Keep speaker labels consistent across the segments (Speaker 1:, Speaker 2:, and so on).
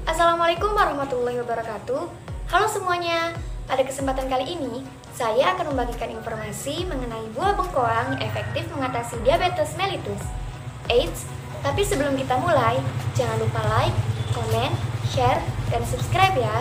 Speaker 1: Assalamualaikum warahmatullahi wabarakatuh. Halo semuanya, pada kesempatan kali ini saya akan membagikan informasi mengenai buah bengkoang yang efektif mengatasi diabetes mellitus. Eits, tapi sebelum kita mulai, jangan lupa like, komen, share, dan subscribe ya.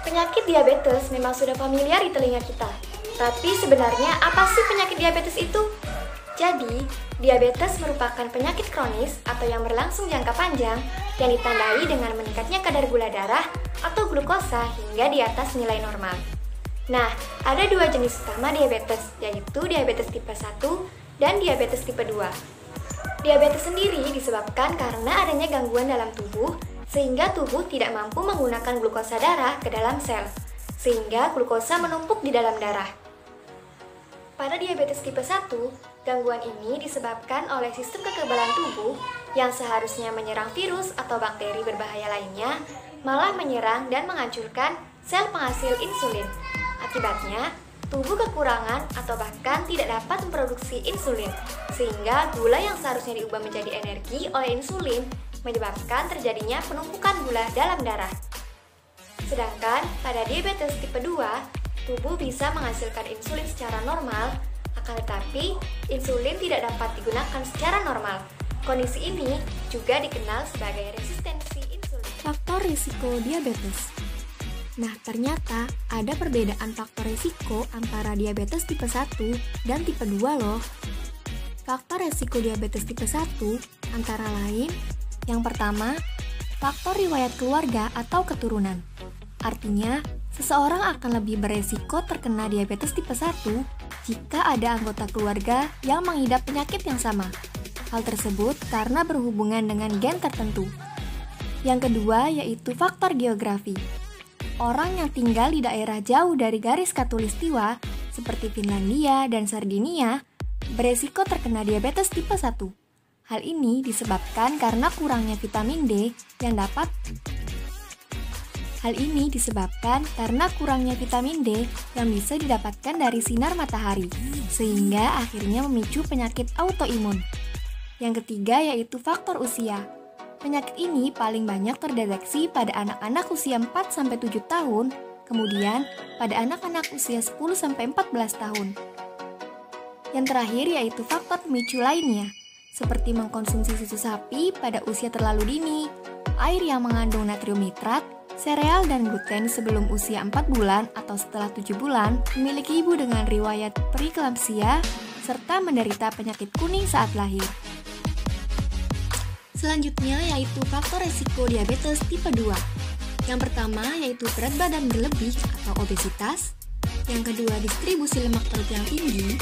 Speaker 1: Penyakit diabetes memang sudah familiar di telinga kita. Tapi sebenarnya apa sih penyakit diabetes itu? Jadi, diabetes merupakan penyakit kronis atau yang berlangsung jangka panjang yang ditandai dengan meningkatnya kadar gula darah atau glukosa hingga di atas nilai normal. Nah, ada dua jenis utama diabetes, yaitu diabetes tipe 1 dan diabetes tipe 2. Diabetes sendiri disebabkan karena adanya gangguan dalam tubuh sehingga tubuh tidak mampu menggunakan glukosa darah ke dalam sel, sehingga glukosa menumpuk di dalam darah. Pada diabetes tipe 1, gangguan ini disebabkan oleh sistem kekebalan tubuh yang seharusnya menyerang virus atau bakteri berbahaya lainnya, malah menyerang dan menghancurkan sel penghasil insulin. Akibatnya, tubuh kekurangan atau bahkan tidak dapat memproduksi insulin, sehingga gula yang seharusnya diubah menjadi energi oleh insulin menyebabkan terjadinya penumpukan gula dalam darah. Sedangkan pada diabetes tipe 2, tubuh bisa menghasilkan insulin secara normal, akan tetapi insulin tidak dapat digunakan secara normal. Kondisi ini juga dikenal sebagai resistensi insulin.
Speaker 2: Faktor risiko diabetes. Nah, ternyata ada perbedaan faktor risiko antara diabetes tipe 1 dan tipe 2 loh. Faktor risiko diabetes tipe 1 antara lain, yang pertama, faktor riwayat keluarga atau keturunan. Artinya, seseorang akan lebih beresiko terkena diabetes tipe 1 jika ada anggota keluarga yang mengidap penyakit yang sama. Hal tersebut karena berhubungan dengan gen tertentu. Yang kedua yaitu faktor geografi. Orang yang tinggal di daerah jauh dari garis khatulistiwa seperti Finlandia dan Sardinia beresiko terkena diabetes tipe 1. Hal ini disebabkan karena kurangnya vitamin D yang dapat yang bisa didapatkan dari sinar matahari, sehingga akhirnya memicu penyakit autoimun. Yang ketiga yaitu faktor usia. Penyakit ini paling banyak terdeteksi pada anak-anak usia 4-7 tahun, kemudian pada anak-anak usia 10-14 tahun. Yang terakhir yaitu faktor pemicu lainnya, seperti mengkonsumsi susu sapi pada usia terlalu dini, air yang mengandung natrium nitrat, sereal dan gluten sebelum usia 4 bulan atau setelah 7 bulan, memiliki ibu dengan riwayat preeklamsia, serta menderita penyakit kuning saat lahir. Selanjutnya yaitu faktor resiko diabetes tipe 2. Yang pertama yaitu berat badan berlebih atau obesitas. Yang kedua distribusi lemak perut yang tinggi,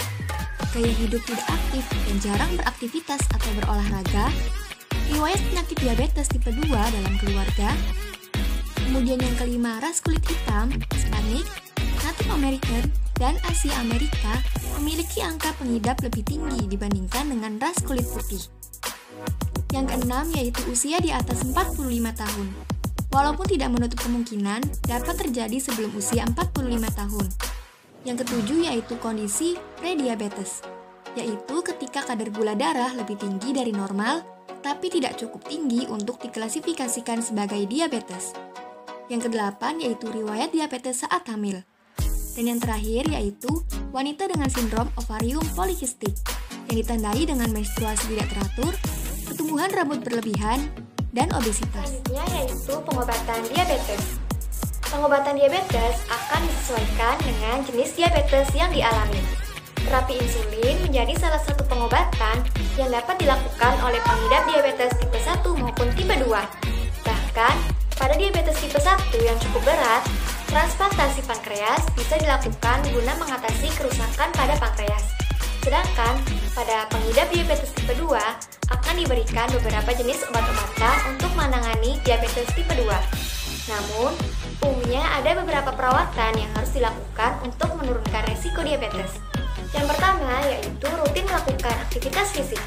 Speaker 2: gaya hidup tidak aktif dan jarang beraktivitas atau berolahraga, riwayat penyakit diabetes tipe 2 dalam keluarga. Kemudian yang kelima, ras kulit hitam, Hispanic, Native American, dan Asia Amerika memiliki angka pengidap lebih tinggi dibandingkan dengan ras kulit putih. Yang keenam yaitu usia di atas 45 tahun. Walaupun tidak menutup kemungkinan dapat terjadi sebelum usia 45 tahun. Yang ketujuh yaitu kondisi prediabetes, yaitu ketika kadar gula darah lebih tinggi dari normal, tapi tidak cukup tinggi untuk diklasifikasikan sebagai diabetes. Yang kedelapan yaitu riwayat diabetes saat hamil. Dan yang terakhir yaitu wanita dengan sindrom ovarium polikistik yang ditandai dengan menstruasi tidak teratur, pertumbuhan rambut berlebihan, dan obesitas.
Speaker 1: Selanjutnya yaitu pengobatan diabetes. Pengobatan diabetes akan disesuaikan dengan jenis diabetes yang dialami. Terapi insulin menjadi salah satu pengobatan yang dapat dilakukan oleh pengidap diabetes tipe 1 maupun tipe 2. Bahkan, pada diabetes tipe 1 yang cukup berat, transplantasi pankreas bisa dilakukan guna mengatasi kerusakan pada pankreas. Sedangkan, pada pengidap diabetes tipe 2 akan diberikan beberapa jenis obat-obatan untuk menangani diabetes tipe 2. Namun, umumnya ada beberapa perawatan yang harus dilakukan untuk menurunkan resiko diabetes. Yang pertama yaitu rutin melakukan aktivitas fisik.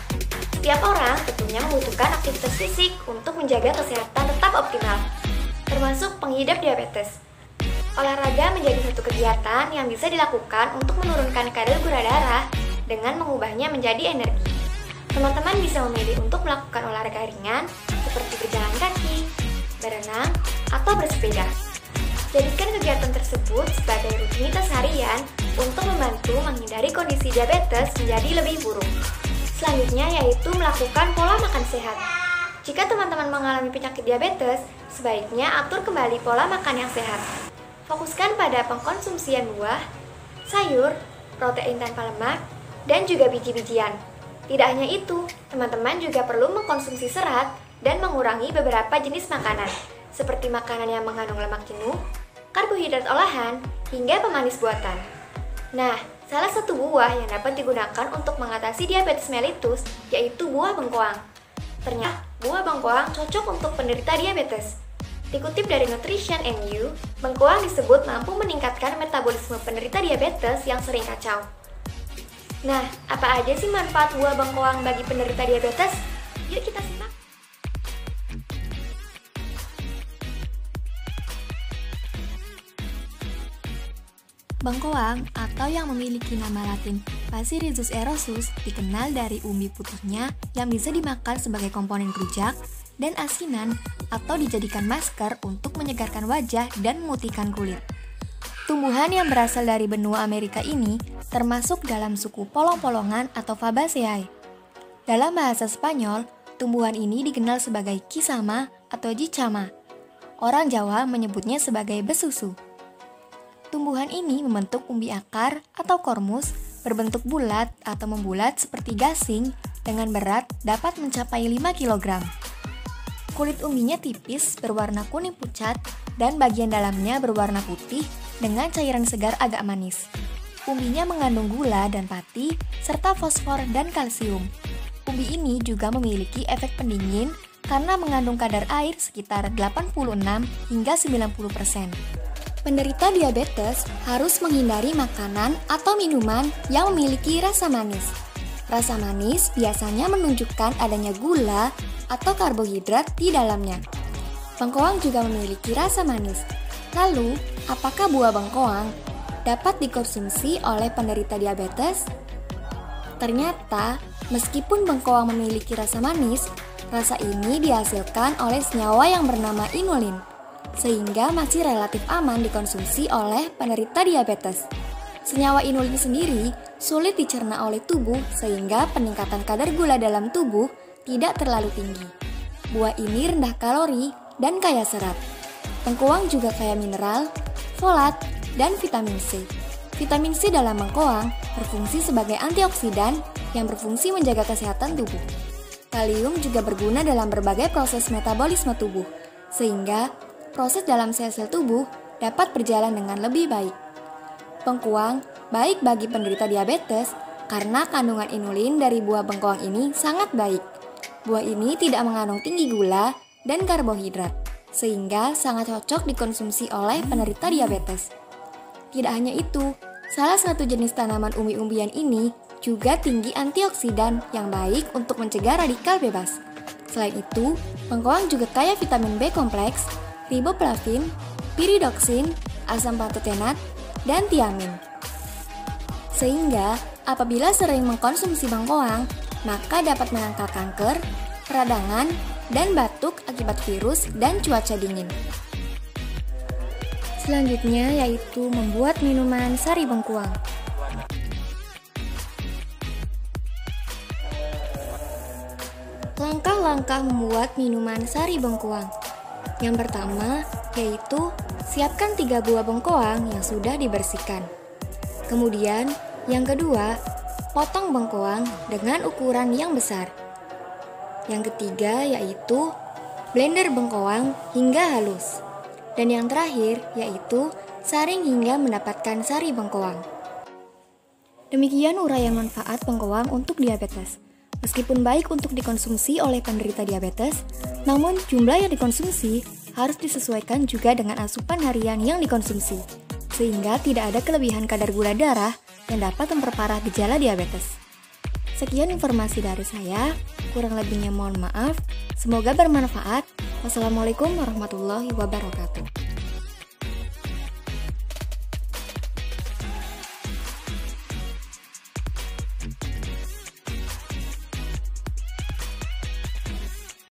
Speaker 1: Setiap orang tentunya membutuhkan aktivitas fisik untuk menjaga kesehatan tetap optimal, termasuk pengidap diabetes. Olahraga menjadi satu kegiatan yang bisa dilakukan untuk menurunkan kadar gula darah dengan mengubahnya menjadi energi. Teman-teman bisa memilih untuk melakukan olahraga ringan seperti berjalan kaki, berenang, atau bersepeda. Jadikan kegiatan tersebut sebagai rutinitas harian untuk membantu menghindari kondisi diabetes menjadi lebih buruk. Selanjutnya yaitu melakukan pola makan sehat. Jika teman-teman mengalami penyakit diabetes, sebaiknya atur kembali pola makan yang sehat. Fokuskan pada pengkonsumsian buah, sayur, protein tanpa lemak, dan juga biji-bijian. Tidak hanya itu, teman-teman juga perlu mengkonsumsi serat dan mengurangi beberapa jenis makanan, seperti makanan yang mengandung lemak jenuh, karbohidrat olahan, hingga pemanis buatan. Nah, salah satu buah yang dapat digunakan untuk mengatasi diabetes mellitus yaitu buah bengkoang. Ternyata, buah bengkoang cocok untuk penderita diabetes. Dikutip dari Nutrition & You, bengkoang disebut mampu meningkatkan metabolisme penderita diabetes yang sering kacau. Nah, apa aja sih manfaat buah bengkoang bagi penderita diabetes? Yuk kita simak.
Speaker 2: Bengkoang atau yang memiliki nama latin Phacereus erosus dikenal dari umbi putihnya yang bisa dimakan sebagai komponen rujak dan asinan atau dijadikan masker untuk menyegarkan wajah dan memutihkan kulit. Tumbuhan yang berasal dari benua Amerika ini termasuk dalam suku polong-polongan atau Fabaceae. Dalam bahasa Spanyol, tumbuhan ini dikenal sebagai kisama atau jicama. Orang Jawa menyebutnya sebagai besusu. Tumbuhan ini membentuk umbi akar atau kormus berbentuk bulat atau membulat seperti gasing dengan berat dapat mencapai 5 kg. Kulit umbinya tipis berwarna kuning pucat dan bagian dalamnya berwarna putih dengan cairan segar agak manis. Umbinya mengandung gula dan pati serta fosfor dan kalsium. Umbi ini juga memiliki efek pendingin karena mengandung kadar air sekitar 86 hingga 90%. Penderita diabetes harus menghindari makanan atau minuman yang memiliki rasa manis. Rasa manis biasanya menunjukkan adanya gula atau karbohidrat di dalamnya. Bengkoang juga memiliki rasa manis. Lalu, apakah buah bengkoang dapat dikonsumsi oleh penderita diabetes? Ternyata, meskipun bengkoang memiliki rasa manis, rasa ini dihasilkan oleh senyawa yang bernama inulin, sehingga masih relatif aman dikonsumsi oleh penderita diabetes. Senyawa inulin sendiri sulit dicerna oleh tubuh sehingga peningkatan kadar gula dalam tubuh tidak terlalu tinggi. Buah ini rendah kalori dan kaya serat. Bengkoang juga kaya mineral, folat, dan vitamin C. Vitamin C dalam bengkoang berfungsi sebagai antioksidan yang berfungsi menjaga kesehatan tubuh. Kalium juga berguna dalam berbagai proses metabolisme tubuh, sehingga proses dalam sel-sel tubuh dapat berjalan dengan lebih baik. Bengkoang baik bagi penderita diabetes karena kandungan inulin dari buah bengkoang ini sangat baik. Buah ini tidak mengandung tinggi gula dan karbohidrat, sehingga sangat cocok dikonsumsi oleh penderita diabetes. Tidak hanya itu, salah satu jenis tanaman umbi-umbian ini juga tinggi antioksidan yang baik untuk mencegah radikal bebas. Selain itu, bengkoang juga kaya vitamin B kompleks, riboflavin, piridoksin, asam pantotenat, dan tiamin. Sehingga, apabila sering mengkonsumsi bengkoang, maka dapat menangkal kanker, peradangan, dan batuk akibat virus dan cuaca dingin. Selanjutnya yaitu membuat minuman sari bengkoang. Langkah-langkah membuat minuman sari bengkoang. Yang pertama yaitu siapkan 3 buah bengkoang yang sudah dibersihkan. Kemudian yang kedua, potong bengkoang dengan ukuran yang besar. Yang ketiga yaitu blender bengkoang hingga halus. Dan yang terakhir yaitu saring hingga mendapatkan sari bengkoang. Demikian uraian manfaat bengkoang untuk diabetes. Meskipun baik untuk dikonsumsi oleh penderita diabetes, namun jumlah yang dikonsumsi harus disesuaikan juga dengan asupan harian yang dikonsumsi, sehingga tidak ada kelebihan kadar gula darah yang dapat memperparah gejala diabetes. Sekian informasi dari saya, kurang lebihnya mohon maaf, semoga bermanfaat. Wassalamualaikum warahmatullahi wabarakatuh.